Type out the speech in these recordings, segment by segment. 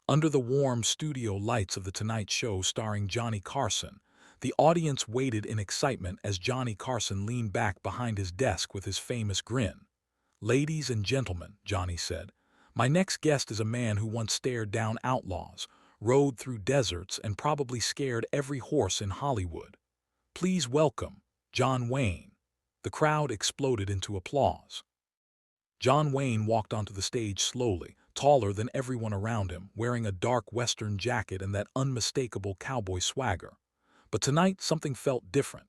Under the warm studio lights of The Tonight Show starring Johnny Carson, the audience waited in excitement as Johnny Carson leaned back behind his desk with his famous grin. "Ladies and gentlemen," Johnny said, "my next guest is a man who once stared down outlaws, rode through deserts, and probably scared every horse in Hollywood. Please welcome John Wayne." The crowd exploded into applause. John Wayne walked onto the stage slowly, taller than everyone around him, wearing a dark Western jacket and that unmistakable cowboy swagger. But tonight something felt different.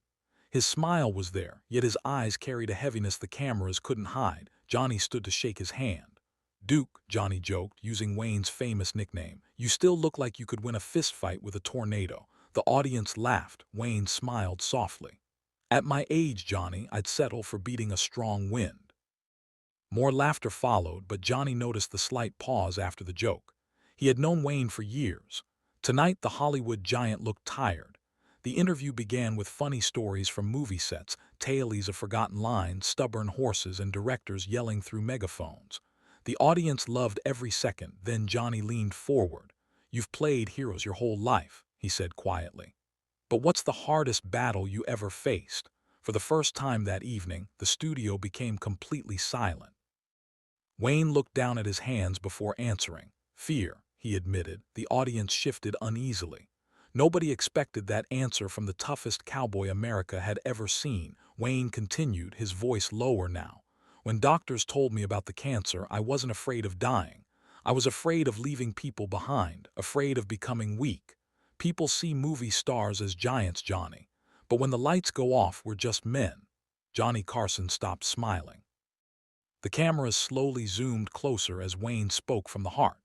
His smile was there, yet his eyes carried a heaviness the cameras couldn't hide. Johnny stood to shake his hand. "Duke," Johnny joked, using Wayne's famous nickname, "you still look like you could win a fistfight with a tornado." The audience laughed. Wayne smiled softly. "At my age, Johnny, I'd settle for beating a strong wind." More laughter followed, but Johnny noticed the slight pause after the joke. He had known Wayne for years. Tonight the Hollywood giant looked tired. The interview began with funny stories from movie sets, tales of forgotten lines, stubborn horses, and directors yelling through megaphones. The audience loved every second. Then Johnny leaned forward. "You've played heroes your whole life," he said quietly. "But what's the hardest battle you ever faced?" For the first time that evening, the studio became completely silent. Wayne looked down at his hands before answering. "Fear," he admitted. The audience shifted uneasily. Nobody expected that answer from the toughest cowboy America had ever seen. Wayne continued, his voice lower now. "When doctors told me about the cancer, I wasn't afraid of dying. I was afraid of leaving people behind, afraid of becoming weak. People see movie stars as giants, Johnny. But when the lights go off, we're just men." Johnny Carson stopped smiling. The cameras slowly zoomed closer as Wayne spoke from the heart.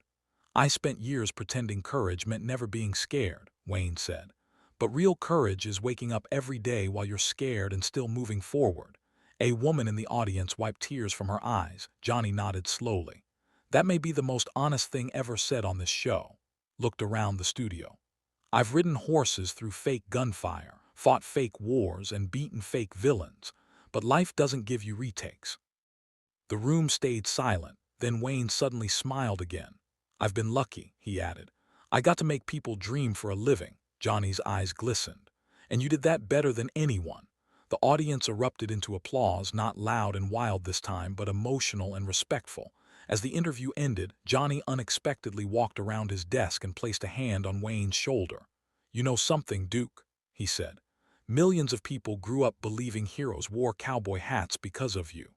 "I spent years pretending courage meant never being scared," Wayne said. "But real courage is waking up every day while you're scared and still moving forward." A woman in the audience wiped tears from her eyes. Johnny nodded slowly. "That may be the most honest thing ever said on this show." Looked around the studio. "I've ridden horses through fake gunfire, fought fake wars, and beaten fake villains. But life doesn't give you retakes." The room stayed silent. Then Wayne suddenly smiled again. "I've been lucky," he added. "I got to make people dream for a living." Johnny's eyes glistened. "And you did that better than anyone." The audience erupted into applause, not loud and wild this time, but emotional and respectful. As the interview ended, Johnny unexpectedly walked around his desk and placed a hand on Wayne's shoulder. "You know something, Duke," he said. "Millions of people grew up believing heroes wore cowboy hats because of you."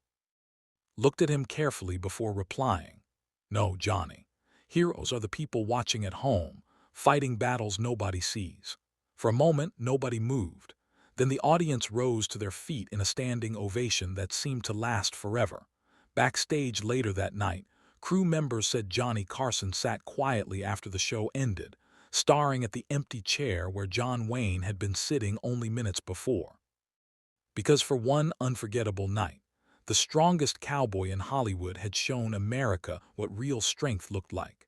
Looked at him carefully before replying. "No, Johnny. Heroes are the people watching at home, fighting battles nobody sees." For a moment, nobody moved. Then the audience rose to their feet in a standing ovation that seemed to last forever. Backstage later that night, crew members said Johnny Carson sat quietly after the show ended, staring at the empty chair where John Wayne had been sitting only minutes before. Because for one unforgettable night, the strongest cowboy in Hollywood had shown America what real strength looked like.